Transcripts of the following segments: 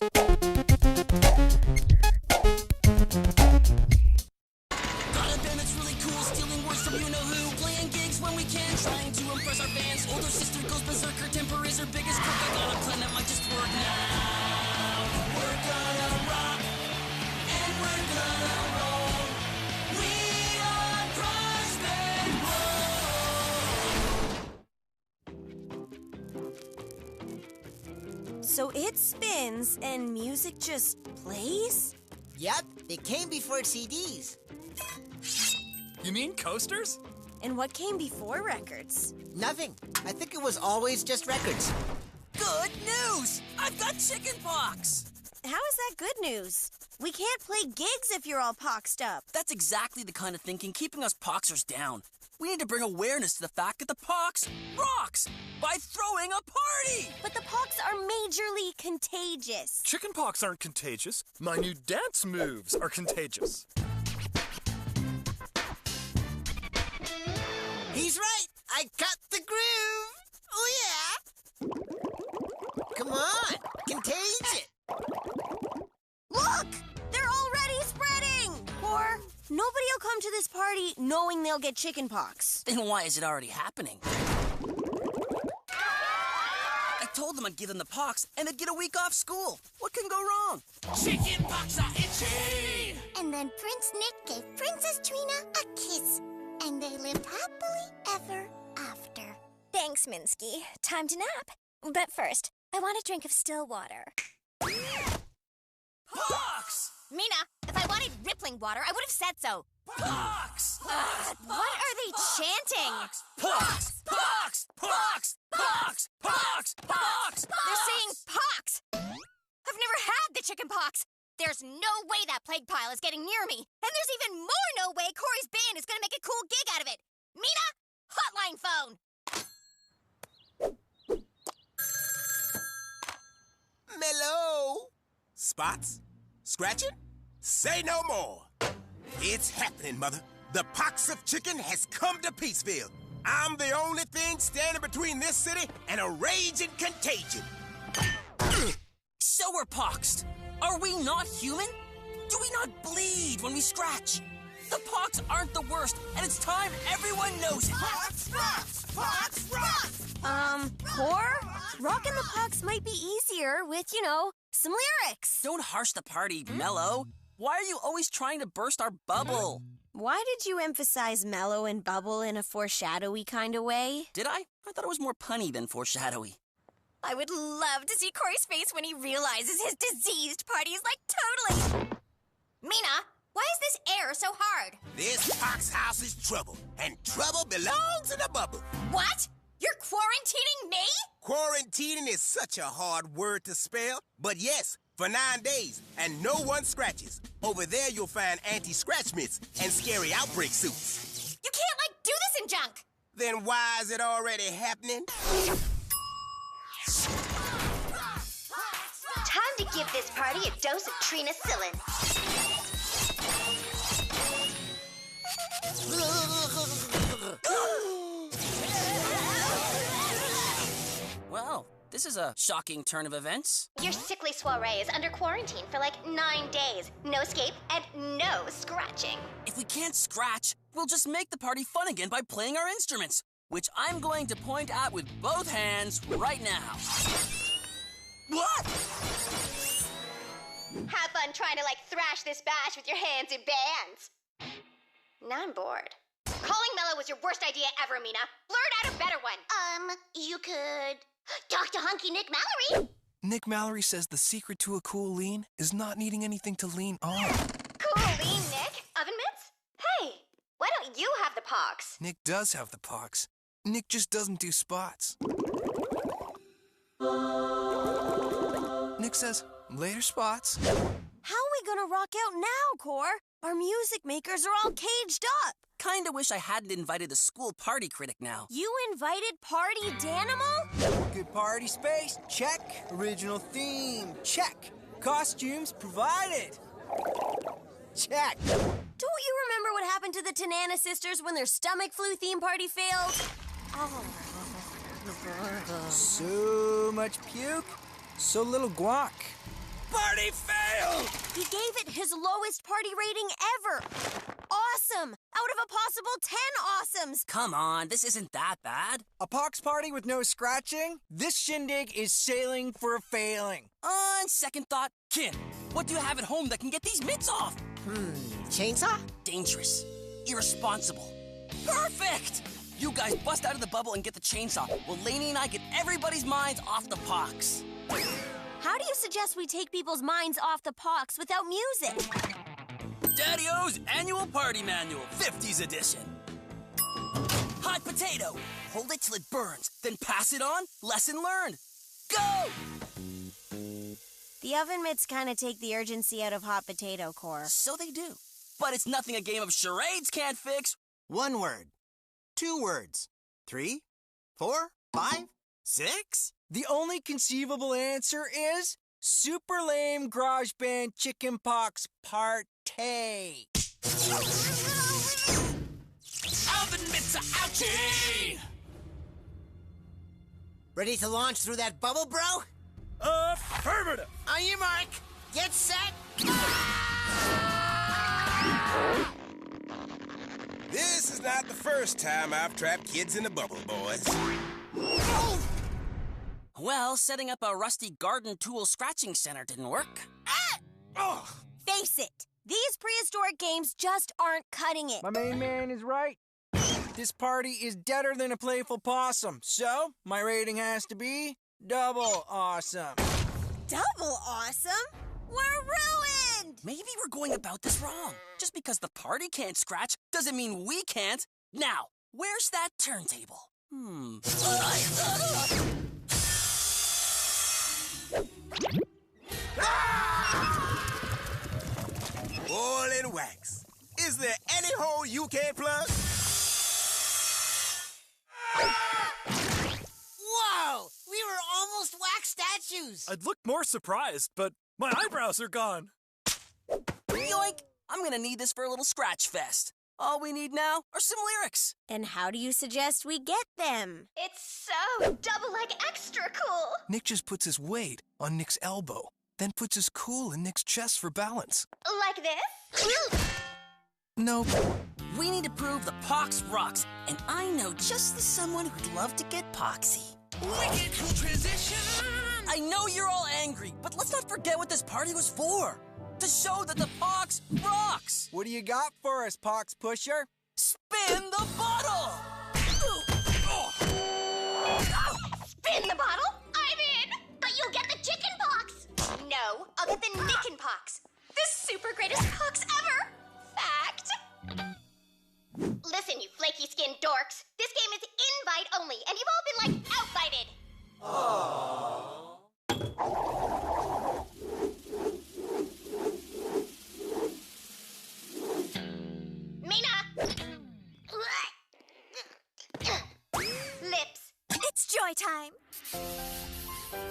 Got a band that's really cool, stealing words from you-know-who, playing gigs when we can, trying to impress our fans. Older sister goes berserker, temper is her biggest crook. I got a plan that might just work now. We're gonna rock, and we're gonna roll. We are Grojband. So it spins and music just plays? Yep, it came before CDs. You mean coasters? And what came before records? Nothing. I think it was always just records. Good news! I've got chicken pox! How is that good news? We can't play gigs if you're all poxed up. That's exactly the kind of thinking keeping us poxers down. We need to bring awareness to the fact that the pox rocks by throwing a party! But the pox are majorly contagious. Chickenpox aren't contagious. My new dance moves are contagious. He's right. I got the groove. Oh, yeah. Come on. Contage it. Look! They're already spreading! Or nobody will come to this party knowing they'll get chicken pox. Then why is it already happening? I told them I'd give them the pox and they'd get a week off school. What can go wrong? Chicken pox are itchy! And then Prince Nick gave Princess Trina a kiss. And they lived happily ever after. Thanks, Minsky. Time to nap. But first, I want a drink of still water. Pox! Mina, if I wanted rippling water, I would have said so. Pox! What are they chanting? Pox! Pox! Pox! Pox! Pox! Pox! They're saying pox. I've never had the chicken pox. There's no way that plague pile is getting near me. And there's even more no way Corey's band is going to make a cool gig out of it. Mina, hotline phone. Mellow. Spots? Scratching? Say no more. It's happening, Mother. The pox of chicken has come to Peaceville. I'm the only thing standing between this city and a raging contagion. So we're poxed. Are we not human? Do we not bleed when we scratch? The pox aren't the worst, and it's time everyone knows it. Pox rocks! Pox rocks! Core? Rockin' the pox might be easier with, some lyrics. Don't harsh the party, Mellow. Why are you always trying to burst our bubble? Why did you emphasize mellow and bubble in a foreshadowy kind of way? Did I? I thought it was more punny than foreshadowy. I would love to see Corey's face when he realizes his diseased party is totally... Mina, why is this air so hard? This pox house is trouble, and trouble belongs in a bubble. What? You're quarantining me? Quarantining is such a hard word to spell, but yes, for 9 days, and no one scratches. Over there, you'll find anti-scratch mitts and scary outbreak suits. You can't, do this in junk. Then why is it already happening? Time to give this party a dose of Trina-cillin. Well, this is a shocking turn of events. Your sickly soiree is under quarantine for 9 days. No escape and no scratching. If we can't scratch, we'll just make the party fun again by playing our instruments, which I'm going to point at with both hands right now. What? Have fun trying to thrash this bash with your hands in bands. Now I'm bored. Calling Mello was your worst idea ever, Mina. Blurt out a better one. You could talk to hunky Nick Mallory. Nick Mallory says the secret to a cool lean is not needing anything to lean on. Cool lean, Nick. Oven mitts? Hey, why don't you have the pox? Nick does have the pox. Nick just doesn't do spots. Nick says, later, Spots. How are we gonna rock out now, Core? Our music makers are all caged up. Kinda wish I hadn't invited the school party critic now. You invited Party Danimal? Good party space, check. Original theme, check. Costumes provided. Check. Don't you remember what happened to the Tanana sisters when their stomach flu theme party failed? So much puke, so little guac. party failed! He gave it his lowest party rating ever. Awesome! Out of a possible 10 awesomes. Come on, this isn't that bad. A pox party with no scratching? This shindig is sailing for a failing. On second thought, Kin, what do you have at home that can get these mitts off? Chainsaw? Dangerous. Irresponsible. Perfect! You guys bust out of the bubble and get the chainsaw, while Lainey and I get everybody's minds off the pox. How do you suggest we take people's minds off the pox without music? Daddy-O's Annual Party Manual, 50s edition. Hot potato. Hold it till it burns, then pass it on. Lesson learned. Go! The oven mitts kind of take the urgency out of hot potato core. So they do. But it's nothing a game of charades can't fix. 1 word. 2 words. 3, 4, 5, 6? The only conceivable answer is super lame Grojband chicken pox party. Oven mitts are ouchie! Ready to launch through that bubble, bro? Affirmative! On your mark. Get set. This is not the first time I've trapped kids in the bubble, boys. Well, setting up a rusty garden tool scratching center didn't work. Face it, these prehistoric games just aren't cutting it. My main man is right. This party is deader than a playful possum, so my rating has to be double awesome. Double awesome? We're ruined! Maybe we're going about this wrong. Just because the party can't scratch doesn't mean we can't. Now, where's that turntable? Oil and wax. Is there any hole you can't plug? Whoa! We were almost wax statues. I'd look more surprised, but my eyebrows are gone. Yoink! I'm gonna need this for a little scratch fest. All we need now are some lyrics. And how do you suggest we get them? It's so double like extra cool. Nick just puts his weight on Nick's elbow, then puts his cool in Nick's chest for balance. Like this? Nope. We need to prove the pox rocks, and I know just the someone who'd love to get poxy. Wicked cool transition! I know you're all angry, but let's not forget what this party was for. To show that the pox rocks! What do you got for us, pox pusher? Spin the bottle! Spin the bottle? I'm in! But you'll get the chicken pox! No, I'll get the Nicken pox. The super greatest pox ever! Fact! Listen, you flaky skinned dorks. This game is invite only, and you've all been, like, outbited. Mina! Lips. It's joy time.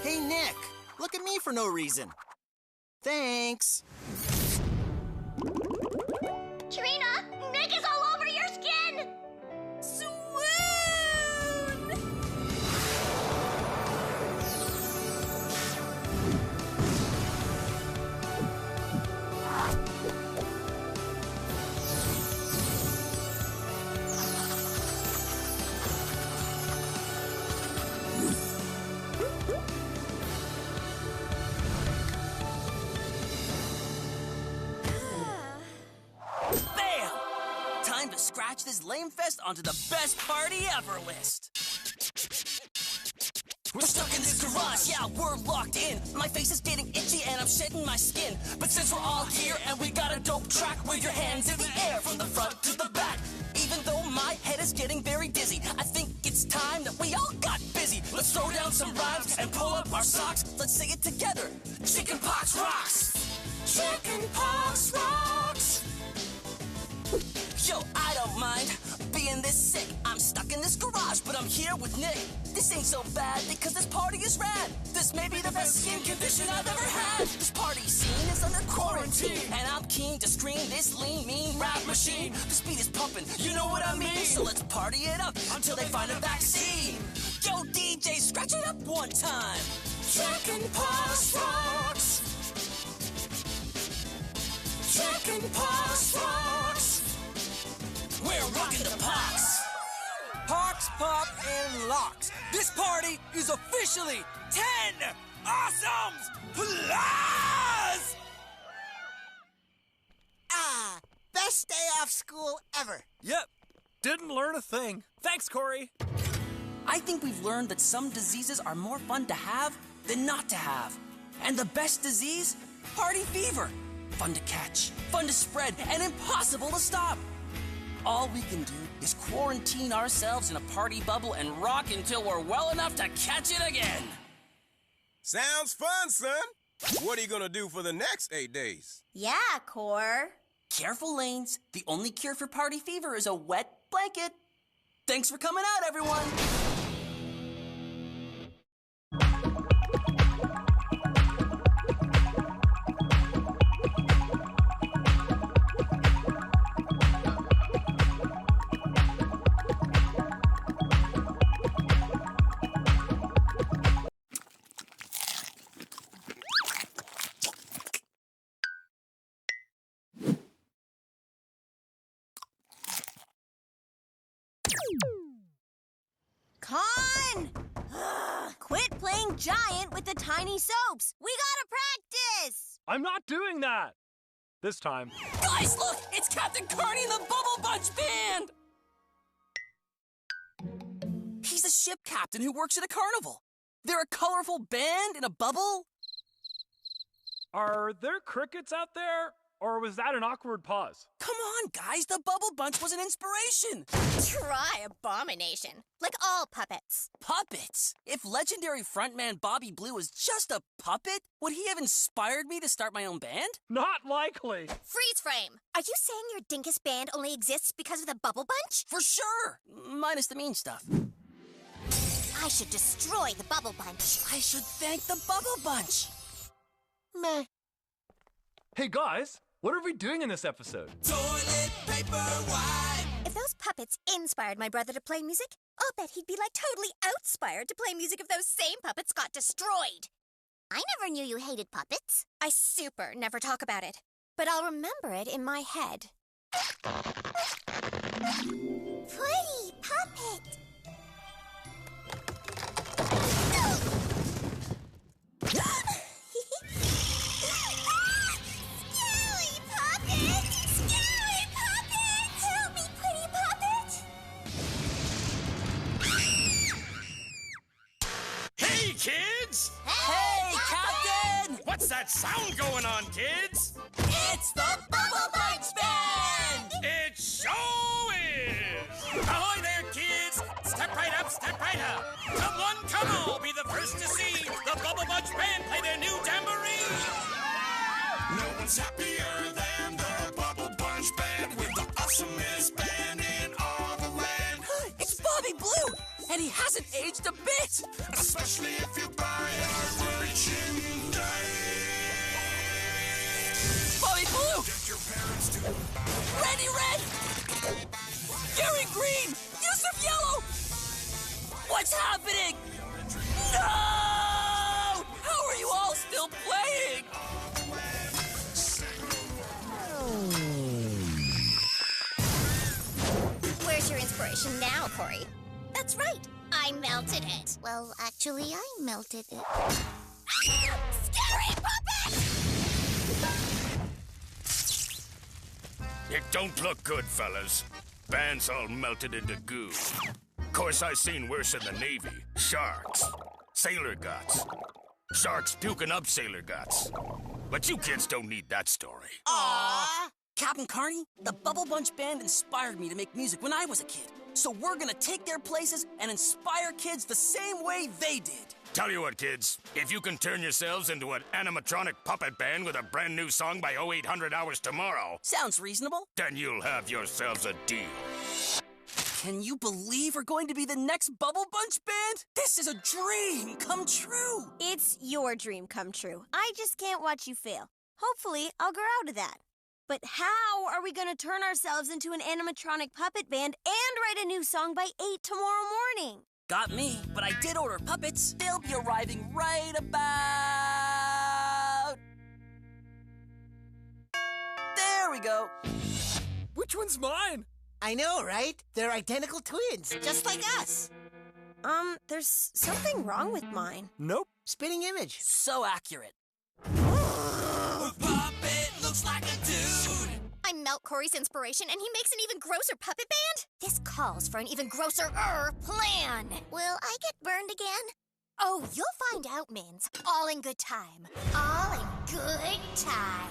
Hey, Nick. Look at me for no reason. Thanks. Trina, Nick is all over your skin! Swoon! Bam! Time to scratch this lame fest onto the best party ever list. We're stuck in this garage, yeah, we're locked in. My face is getting itchy and I'm shedding my skin. But since we're all here and we got a dope track, wave your hands in the air from the front to the back. Even though my head is getting very dizzy, I think it's time that we all got busy. Let's throw down some rhymes and pull up our socks. Let's sing it together. Chicken pox rocks! Chicken pox rocks! Yo, I don't mind being this sick. I'm stuck in this garage, but I'm here with Nick. This ain't so bad because this party is rad. This may be the best skin condition I've ever had. This party scene is under quarantine, and I'm keen to scream this lean, mean rap machine. The beat is pumping, you know what I mean? So let's party it up until they find a vaccine. Yo, DJ, scratch it up one time. Chicken pox rocks. Pox Rocks! We're rocking the Pox! Pox, pop, and locks. This party is officially 10 Awesomes Plus! Best day off school ever. Yep. Didn't learn a thing. Thanks, Corey. I think we've learned that some diseases are more fun to have than not to have. And the best disease? Party fever. Fun to catch, fun to spread, and impossible to stop. All we can do is quarantine ourselves in a party bubble and rock until we're well enough to catch it again. Sounds fun, son. What are you gonna do for the next 8 days? Yeah, Core. Careful, Lanes. The only cure for party fever is a wet blanket. Thanks for coming out, everyone. Con! Quit playing giant with the tiny soaps. We gotta practice. I'm not doing that. This time. Guys, look! It's Captain Carney and the Bubble Bunch Band! He's a ship captain who works at a carnival. They're a colorful band in a bubble. Are there crickets out there? Or was that an awkward pause? Come on, guys. The Bubble Bunch was an inspiration. Try abomination. Like all puppets. Puppets? If legendary frontman Bobby Blue was just a puppet, would he have inspired me to start my own band? Not likely. Freeze frame. Are you saying your dinkus band only exists because of the Bubble Bunch? For sure. Minus the mean stuff. I should destroy the Bubble Bunch. I should thank the Bubble Bunch. Meh. Hey, guys. What are we doing in this episode? Toilet paper wipe. If those puppets inspired my brother to play music, I'll bet he'd be like totally outspired to play music if those same puppets got destroyed. I never knew you hated puppets. I super never talk about it, but I'll remember it in my head. Pretty puppet. Kids? Hey, Captain! What's that sound going on, kids? It's the Bubble Bunch Band! It sure is! Ahoy there, kids! Step right up, step right up! Come one, come all, be the first to see the Bubble Bunch Band play their new tambourine! No one's happier than the Bubble Bunch Band with the awesomest band in all the land. It's Bobby Blue! And he hasn't aged a bit! Especially if you buy our merchandise. Bobby Blue! Get your parents to Randy Red! Gary Green! Yusuf Yellow! What's happening? No! How are you all still playing? Where's your inspiration now, Corey? That's right. I melted it. Well, actually, I melted it. Scary puppet! It don't look good, fellas. Band's all melted into goo. Course I seen worse in the Navy. Sharks. Sailor guts. Sharks puking up sailor guts. But you kids don't need that story. Aww! Captain Carney, the Bubble Bunch Band inspired me to make music when I was a kid. So we're gonna take their places and inspire kids the same way they did. Tell you what, kids. If you can turn yourselves into an animatronic puppet band with a brand new song by 0800 hours tomorrow, Sounds reasonable. then you'll have yourselves a deal. Can you believe we're going to be the next Bubble Bunch Band? This is a dream come true. It's your dream come true. I just can't watch you fail. Hopefully, I'll grow out of that. But how are we going to turn ourselves into an animatronic puppet band and write a new song by 8 tomorrow morning? Got me, but I did order puppets. They'll be arriving right about... There we go. Which one's mine? I know, right? They're identical twins, just like us. There's something wrong with mine. Nope. Spinning image. So accurate. Puppet looks like a dude. I melt Corey's inspiration, and he makes an even grosser puppet band? This calls for an even grosser plan. Will I get burned again? Oh, you'll find out, Mins. All in good time. All in good time.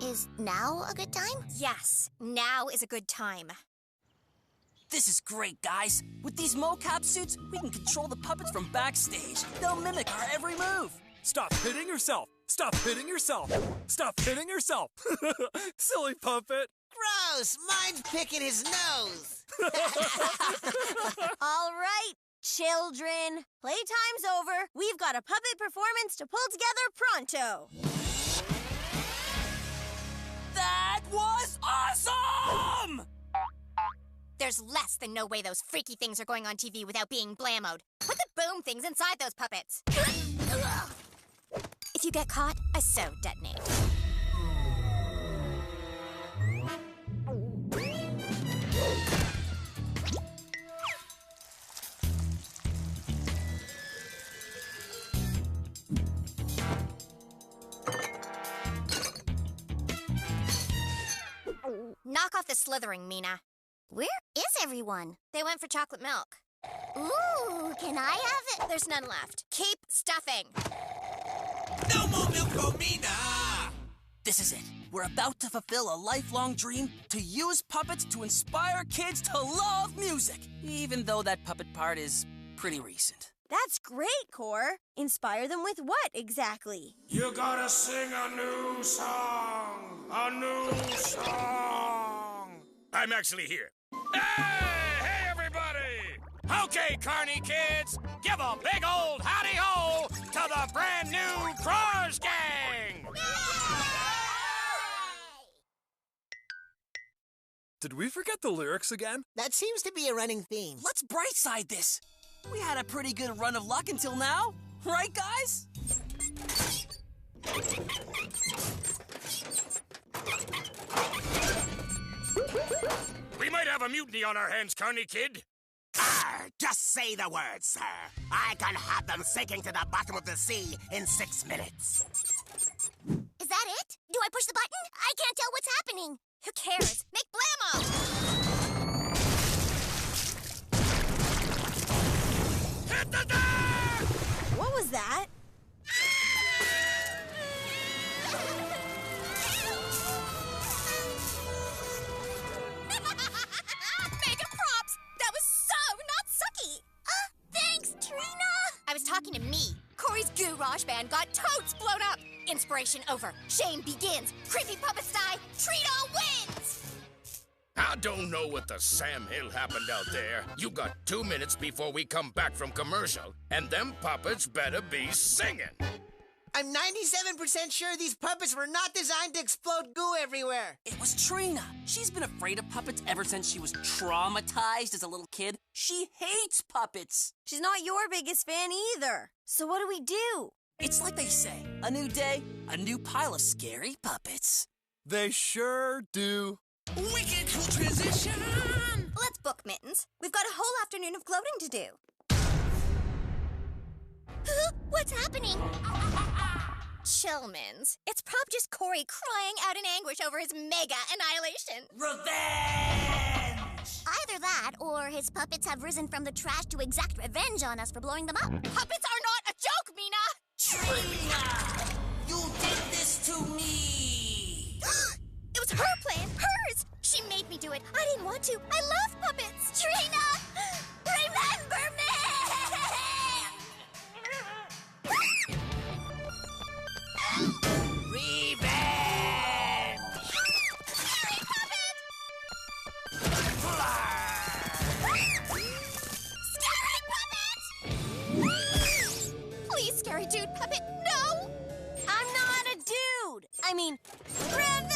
Is now a good time? Yes, now is a good time. This is great, guys. With these mocap suits, we can control the puppets from backstage. They'll mimic our every move. Stop hitting yourself. Stop hitting yourself. Stop hitting yourself. Silly puppet. Gross! Mine's picking his nose. All right, children. Playtime's over. We've got a puppet performance to pull together pronto. That was awesome! There's less than no way those freaky things are going on TV without being blammoed. Put the boom things inside those puppets. If you get caught, I so detonate. Knock off the slithering, Mina. Where is everyone? They went for chocolate milk. Ooh, can I have it? There's none left. Keep stuffing. No more milk for Mina. This is it. We're about to fulfill a lifelong dream to use puppets to inspire kids to love music, even though that puppet part is pretty recent. That's great, Cor. Inspire them with what, exactly? You gotta sing a new song. A new song. I'm actually here. Hey, everybody! Okay, Carney kids, give a big old howdy-ho to the brand new Grojband gang! Did we forget the lyrics again? That seems to be a running theme. Let's brightside this. We had a pretty good run of luck until now. Right, guys? We might have a mutiny on our hands, Carney kid. Just say the words, sir. I can have them sinking to the bottom of the sea in 6 minutes. Is that it? Do I push the button? I can't tell what's happening. Who cares? Make blammo! Hit the deck! What was that? Mega props! That was so not sucky! Thanks, Trina! I was talking to me. Corey's Grojband got totes blown up. Inspiration over. Shame begins. Creepy puppets die. Trina wins! I don't know what the Sam Hill happened out there. You got 2 minutes before we come back from commercial, and them puppets better be singing. I'm 97% sure these puppets were not designed to explode goo everywhere. It was Trina. She's been afraid of puppets ever since she was traumatized as a little kid. She hates puppets. She's not your biggest fan either. So what do we do? It's like they say, a new day, a new pile of scary puppets. They sure do. Wicked cool transition. Let's book Mittens. We've got a whole afternoon of gloating to do. What's happening? Chill, Mins. It's prob just Corey crying out in anguish over his mega annihilation. Revenge! Either that, or his puppets have risen from the trash to exact revenge on us for blowing them up. Puppets are not a joke, Mina! Trina! You did this to me! It was her plan, hers! She made me do it. I didn't want to. I love puppets! Trina! Remember me! Revenge! Scary puppet! Scary puppet! Please, scary dude puppet, no! I'm not a dude. I mean, revenge!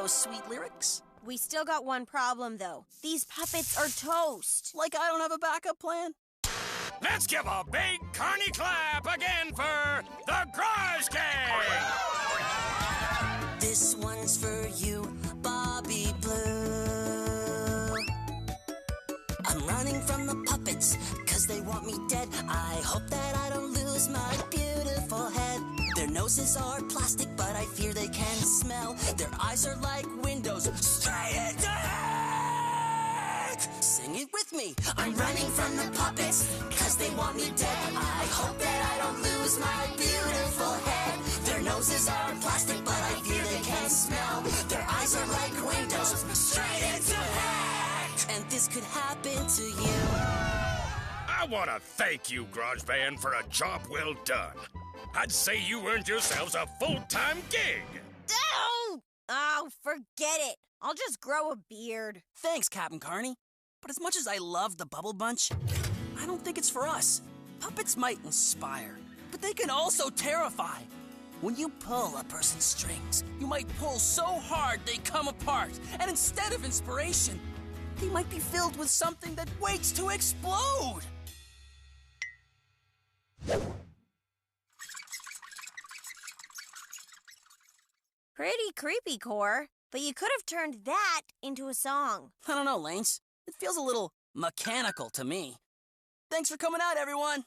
those sweet lyrics. We still got one problem, though. These puppets are toast. Like I don't have a backup plan? Let's give a big carny clap again for the Garage Gang! This one's for you, Bobby Blue. I'm running from the puppets, 'cause they want me dead. I hope that I don't lose my beautiful head. Their noses are plastic, but I fear they can smell. Their eyes are like windows, straight into heck! Sing it with me. I'm running from the puppets, 'cause they want me dead. I hope that I don't lose my beautiful head. Their noses are plastic, but I fear they can smell. Their eyes are like windows, straight into heck! And this could happen to you. I want to thank you, Grojband, for a job well done. I'd say you earned yourselves a full-time gig. Oh, forget it. I'll just grow a beard. Thanks, Captain Carney. But as much as I love the Bubble Bunch, I don't think it's for us. Puppets might inspire, but they can also terrify. When you pull a person's strings, you might pull so hard they come apart. And instead of inspiration, they might be filled with something that waits to explode. Pretty creepy, Core. But you could have turned that into a song. I don't know, Lanes. It feels a little mechanical to me. Thanks for coming out, everyone.